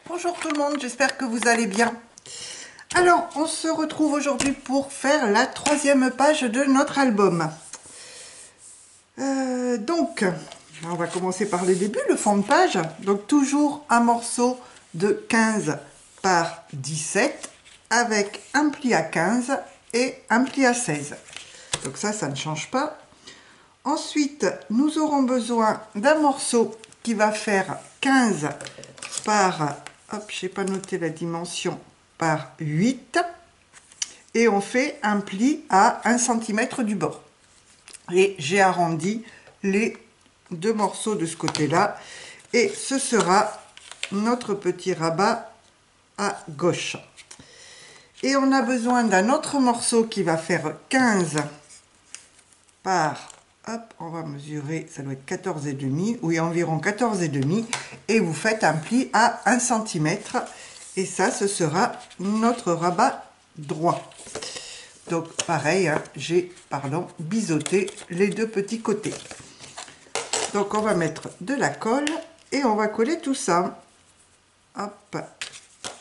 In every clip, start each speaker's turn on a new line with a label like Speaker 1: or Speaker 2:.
Speaker 1: Bonjour tout le monde, j'espère que vous allez bien. Alors, on se retrouve aujourd'hui pour faire la 3e page de notre album. On va commencer par le début, le fond de page. Donc, toujours un morceau de 15 par 17 avec un pli à 15 et un pli à 16. Donc ça ne change pas. Ensuite, nous aurons besoin d'un morceau qui va faire 15 par, hop, je n'ai pas noté la dimension, par 8. Et on fait un pli à 1 cm du bord. Et j'ai arrondi les deux morceaux de ce côté-là. Et ce sera notre petit rabat à gauche. Et on a besoin d'un autre morceau qui va faire 15 par, hop, on va mesurer, ça doit être 14,5, oui, environ 14,5, et vous faites un pli à 1 cm, et ça, ce sera notre rabat droit. Donc, pareil, hein, j'ai, biseauté les deux petits côtés. Donc, on va mettre de la colle, et on va coller tout ça. Hop.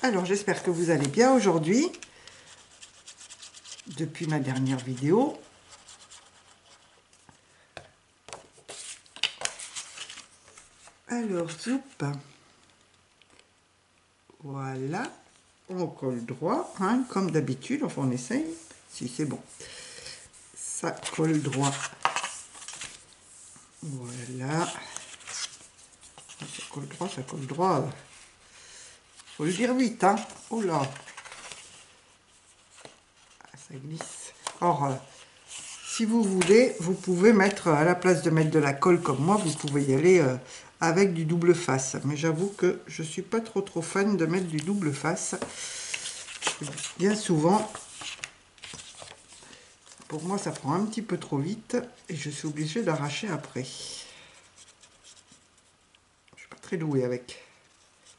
Speaker 1: Alors, j'espère que vous allez bien aujourd'hui, depuis ma dernière vidéo. Alors, zoup, voilà, on colle droit, hein, comme d'habitude, enfin on essaye, si c'est bon, ça colle droit, voilà, ça colle droit, faut le dire vite, hein, oh là, ça glisse. Or, si vous voulez, vous pouvez mettre, à la place de mettre de la colle comme moi, vous pouvez y aller avec du double face. Mais j'avoue que je ne suis pas trop fan de mettre du double face. Bien souvent, pour moi, ça prend un petit peu trop vite et je suis obligée d'arracher après. Je ne suis pas très douée avec.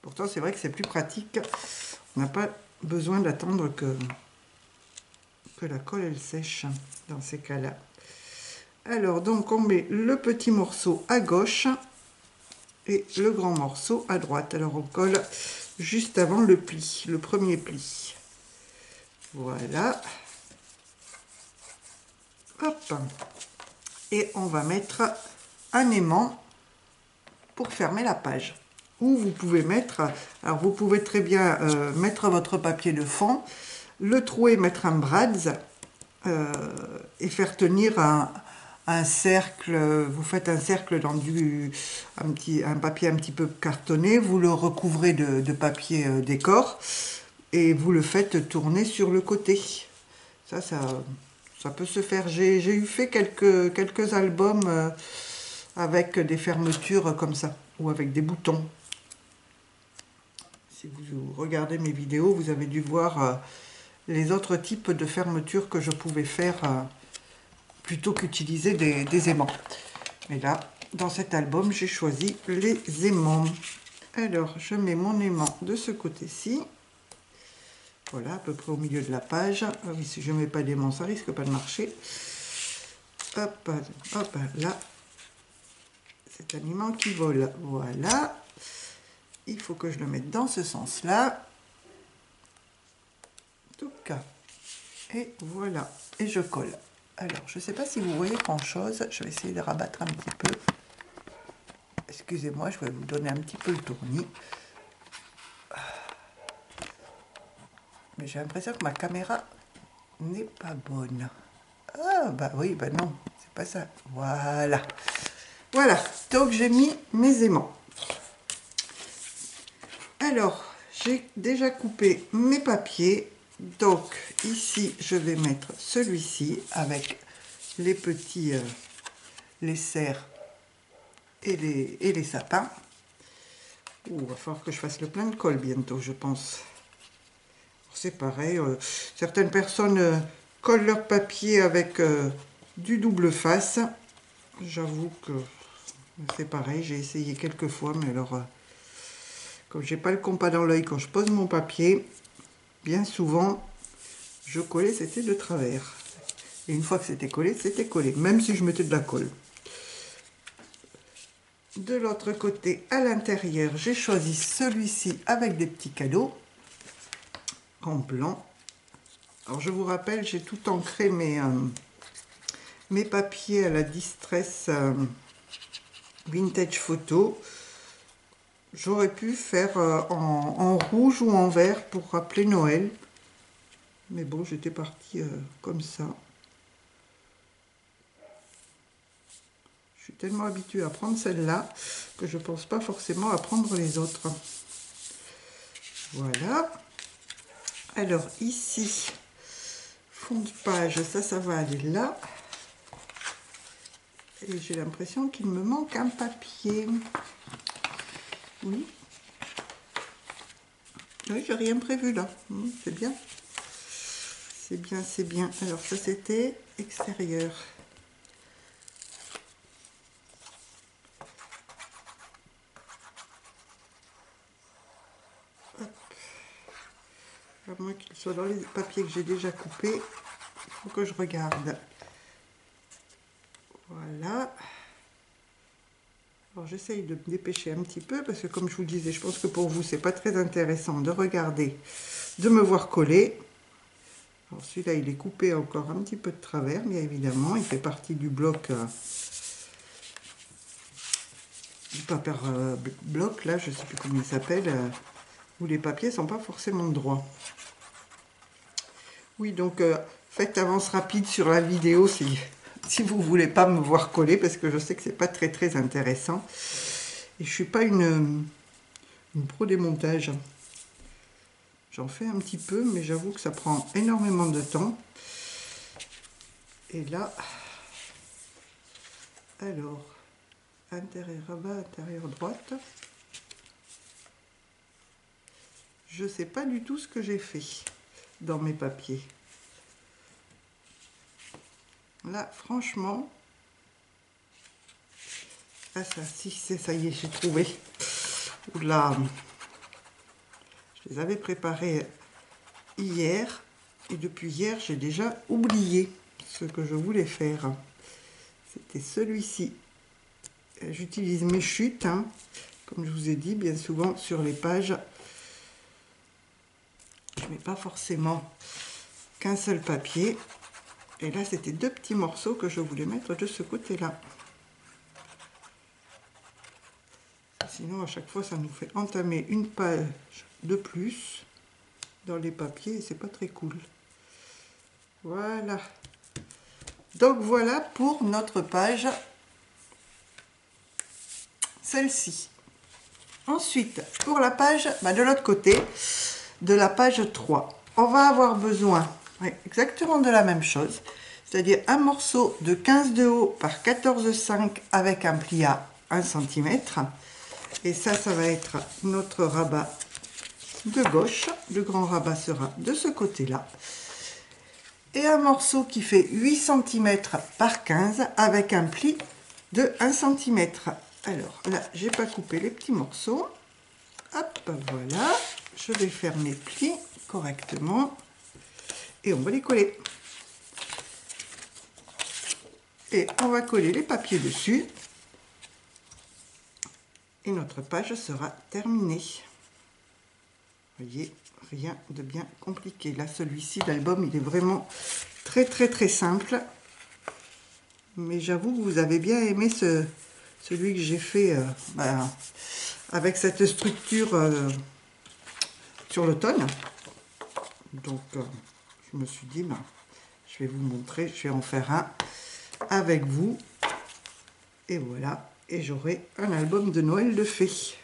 Speaker 1: Pourtant, c'est vrai que c'est plus pratique. On n'a pas besoin d'attendre que la colle elle sèche dans ces cas-là. Alors, donc, on met le petit morceau à gauche et le grand morceau à droite. Alors, on colle juste avant le pli, le premier pli. Voilà. Hop. Et on va mettre un aimant pour fermer la page. Ou vous pouvez mettre, alors vous pouvez très bien mettre votre papier de fond, le trouer, mettre un brads et faire tenir un cercle. Vous faites un cercle dans un papier un petit peu cartonné, vous le recouvrez de papier décor et vous le faites tourner sur le côté. Ça peut se faire. J'ai eu fait quelques albums avec des fermetures comme ça, ou avec des boutons. Si vous regardez mes vidéos, vous avez dû voir les autres types de fermetures que je pouvais faire plutôt qu'utiliser des aimants. Mais là, dans cet album, j'ai choisi les aimants. Alors, je mets mon aimant de ce côté-ci. Voilà, à peu près au milieu de la page. Ah oui, si je ne mets pas d'aimant, ça risque pas de marcher. Hop, hop, là. C'est un aimant qui vole. Voilà. Il faut que je le mette dans ce sens-là. Tout cas. Et voilà. Et je colle. Alors, je ne sais pas si vous voyez grand-chose. Je vais essayer de rabattre un petit peu. Excusez-moi, je vais vous donner un petit peu le tournis. Mais j'ai l'impression que ma caméra n'est pas bonne. Ah, bah oui, bah non, c'est pas ça. Voilà. Voilà, donc j'ai mis mes aimants. Alors, j'ai déjà coupé mes papiers. Donc, ici, je vais mettre celui-ci avec les petits, les cerfs et les sapins. Il va falloir que je fasse le plein de colle bientôt, je pense. C'est pareil, certaines personnes collent leur papier avec du double face. J'avoue que c'est pareil, j'ai essayé quelques fois, mais alors, comme j'ai pas le compas dans l'œil quand je pose mon papier, bien souvent, je collais, c'était de travers. Et une fois que c'était collé, même si je mettais de la colle. De l'autre côté, à l'intérieur, j'ai choisi celui-ci avec des petits cadeaux en blanc. Alors je vous rappelle, j'ai tout ancré mes papiers à la Distress Vintage Photo. J'aurais pu faire en rouge ou en vert pour rappeler Noël. Mais bon, j'étais partie comme ça. Je suis tellement habituée à prendre celle-là que je ne pense pas forcément à prendre les autres. Voilà. Alors ici, fond de page, ça va aller là. Et j'ai l'impression qu'il me manque un papier. Oui. Oui, j'ai rien prévu là. C'est bien. C'est bien, c'est bien. Alors ça c'était extérieur. À moins qu'il soit dans les papiers que j'ai déjà coupés, il faut que je regarde. Voilà. Alors j'essaye de me dépêcher un petit peu parce que comme je vous le disais, je pense que pour vous c'est pas très intéressant de regarder, de me voir coller. Alors celui-là il est coupé encore un petit peu de travers, bien évidemment, il fait partie du bloc du papier bloc là, je sais plus comment il s'appelle, où les papiers sont pas forcément droits. Oui, donc faites avance rapide sur la vidéo si vous voulez pas me voir coller, parce que je sais que c'est pas très intéressant. Et je suis pas une pro des montages. J'en fais un petit peu, mais j'avoue que ça prend énormément de temps. Et là, alors, intérieur bas, intérieur droite. Je sais pas du tout ce que j'ai fait dans mes papiers. Là, franchement, ah ça, si, c'est ça y est, j'ai trouvé. Oula, je les avais préparés hier, et depuis hier, j'ai déjà oublié ce que je voulais faire. C'était celui-ci. J'utilise mes chutes, hein, comme je vous ai dit, bien souvent sur les pages. Je ne mets pas forcément qu'un seul papier. Et là, c'était deux petits morceaux que je voulais mettre de ce côté-là. Sinon, à chaque fois, ça nous fait entamer une page de plus dans les papiers et c'est pas très cool. Voilà. Donc, voilà pour notre page, celle-ci. Ensuite, pour la page, de l'autre côté, de la page 3, on va avoir besoin exactement de la même chose, c'est-à-dire un morceau de 15 de haut par 14,5 avec un pli à 1 cm. Et ça va être notre rabat de gauche. Le grand rabat sera de ce côté-là. Et un morceau qui fait 8 cm par 15 avec un pli de 1 cm. Alors là, j'ai pas coupé les petits morceaux. Hop, voilà. Je vais faire mes plis correctement. Et on va les coller. Et on va coller les papiers dessus. Et notre page sera terminée. Vous voyez, rien de bien compliqué. Là, celui-ci, l'album, il est vraiment très simple. Mais j'avoue que vous avez bien aimé celui que j'ai fait avec cette structure sur l'automne. Donc, je me suis dit, je vais vous montrer, je vais en faire un avec vous. Et voilà, et j'aurai un album de Noël de fées.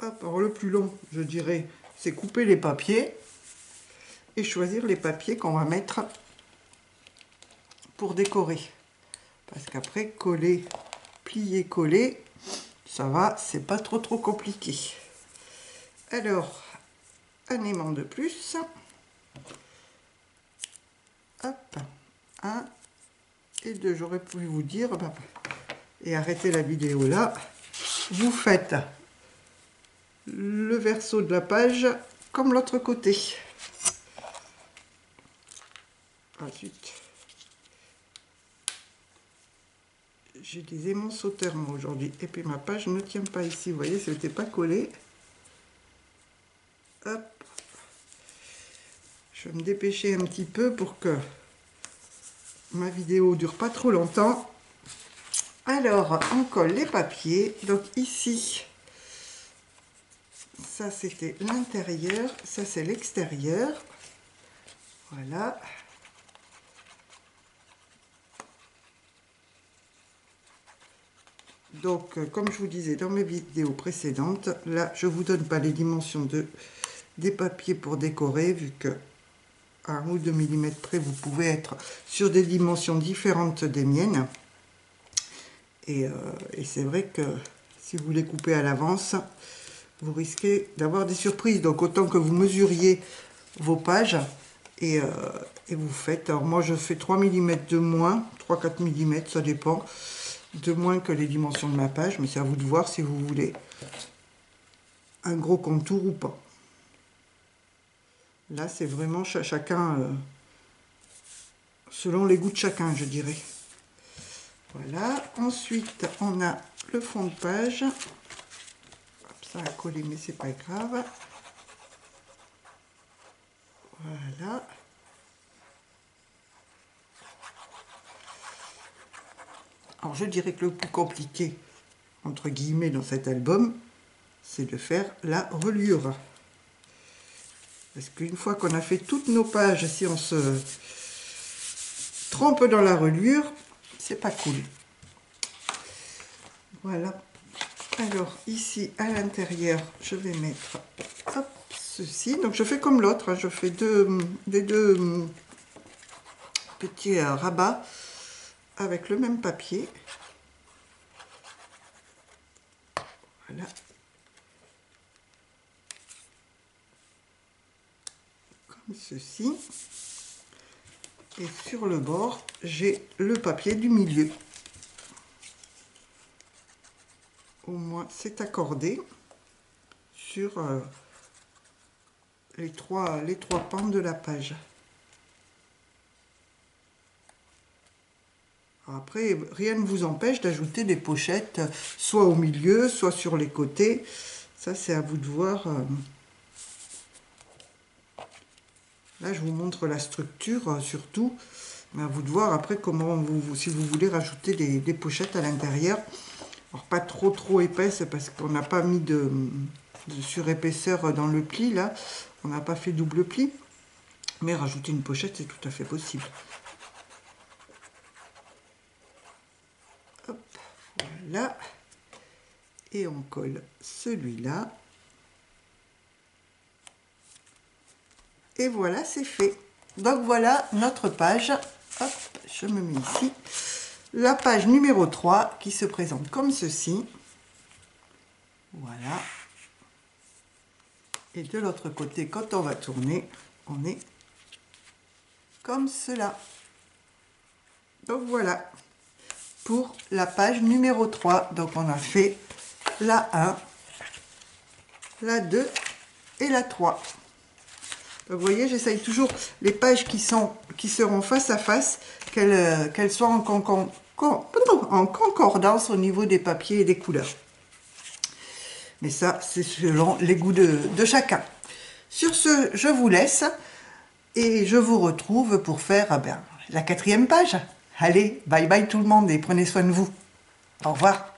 Speaker 1: Hop, alors le plus long, je dirais, c'est couper les papiers et choisir les papiers qu'on va mettre pour décorer. Parce qu'après, coller, plier, coller, ça va, c'est pas trop compliqué. Alors, un aimant de plus. Hop, 1 et 2. J'aurais pu vous dire, et arrêter la vidéo là. Vous faites le verso de la page comme l'autre côté. Ensuite, J'ai des aimants sauteurs moi aujourd'hui. Et puis ma page ne tient pas ici. Vous voyez, ça n'était pas collé. Hop. Je vais me dépêcher un petit peu pour que ma vidéo dure pas trop longtemps. Alors, on colle les papiers. Donc ici, ça c'était l'intérieur, ça c'est l'extérieur. Voilà. Donc, comme je vous disais dans mes vidéos précédentes, là, je ne vous donne pas les dimensions des papiers pour décorer, vu que à 1 ou 2 mm près, vous pouvez être sur des dimensions différentes des miennes. Et c'est vrai que si vous les coupez à l'avance, vous risquez d'avoir des surprises. Donc, autant que vous mesuriez vos pages et vous faites. Alors, moi, je fais 3 mm de moins, 3-4 mm, ça dépend. De moins que les dimensions de ma page, mais c'est à vous de voir si vous voulez un gros contour ou pas. Là, c'est vraiment chacun, selon les goûts de chacun, je dirais. Voilà. Ensuite, on a le fond de page. Hop, ça a collé, mais c'est pas grave. Voilà. Alors, je dirais que le plus compliqué, entre guillemets, dans cet album, c'est de faire la reliure. Parce qu'une fois qu'on a fait toutes nos pages, si on se trempe dans la reliure, c'est pas cool. Voilà. Alors, ici, à l'intérieur, je vais mettre hop, ceci. Donc, je fais comme l'autre. Hein, je fais des deux petits rabats avec le même papier. Voilà. Comme ceci. Et sur le bord, j'ai le papier du milieu. Au moins, c'est accordé sur les trois pans de la page. Après, rien ne vous empêche d'ajouter des pochettes, soit au milieu, soit sur les côtés. Ça, c'est à vous de voir. Là, je vous montre la structure, surtout. Mais à vous de voir après comment si vous voulez rajouter des pochettes à l'intérieur. Alors, pas trop épaisse, parce qu'on n'a pas mis de surépaisseur dans le pli, là. On n'a pas fait double pli. Mais rajouter une pochette, c'est tout à fait possible. Hop, voilà. Et on colle celui-là. Et voilà, c'est fait. Donc voilà notre page. Hop, je me mets ici. La page numéro 3 qui se présente comme ceci. Voilà. Et de l'autre côté, quand on va tourner, on est comme cela. Donc voilà. Pour la page numéro 3. Donc on a fait la 1, la 2 et la 3. Donc, vous voyez, j'essaye toujours les pages qui seront face à face, qu'elles soient en concordance au niveau des papiers et des couleurs. Mais ça, c'est selon les goûts de chacun. Sur ce, je vous laisse et je vous retrouve pour faire la 4e page. Allez, bye bye tout le monde et prenez soin de vous. Au revoir.